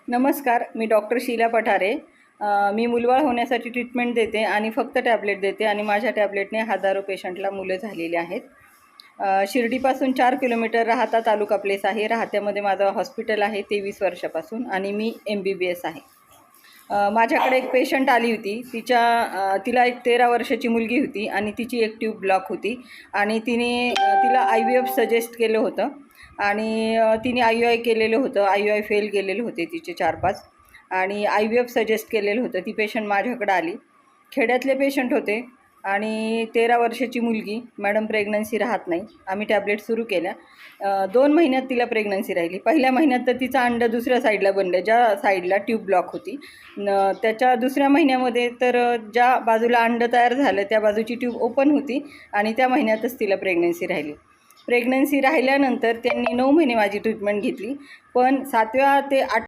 नमस्कार, मी डॉक्टर शीला पठारे. मी मुलबाळ होण्यासाठी ट्रीटमेंट देते आणि फक्त टॅब्लेट देते आणि माझ्या टॅब्लेटने हजारो पेशंटला मुलं झालेली आहेत. शिर्डीपासून 4 किलोमीटर राहाता तालुका प्लेस आहे. राहात्यामध्ये माझं हॉस्पिटल आहे 23 वर्षापासून आणि मी MBBS आहे. माझ्याकडे एक पेशंट आली होती. तिला एक 13 वर्षाची मुलगी होती आणि तिची एक ट्यूब ब्लॉक होती आणि तिला IVF सजेस्ट केलं होतं आणि तिने IUI केलेलं होतं. IUI फेल गेलेले होते तिचे 4-5 आणि IVF सजेस्ट केलेलं होतं. ती पेशंट माझ्याकडे आली. खेड्यातले पेशंट होते आणि 13 वर्षाची मुलगी. मॅडम प्रेग्नन्सी राहत नाही. आम्ही टॅब्लेट सुरू केल्या. 2 महिन्यात तिला प्रेग्नन्सी राहिली. पहिल्या महिन्यात तर तिचं अंडं दुसऱ्या साईडला बनलं, ज्या साईडला ट्यूब ब्लॉक होती. त्याच्या दुसऱ्या महिन्यामध्ये तर ज्या बाजूला अंडं तयार झालं त्या बाजूची ट्यूब ओपन होती आणि त्या महिन्यातच तिला प्रेग्नन्सी राहिली. प्रेग्नन्सी राहिल्यानंतर त्यांनी 9 महिने माझी ट्रीटमेंट घेतली. पण 7व्या ते 8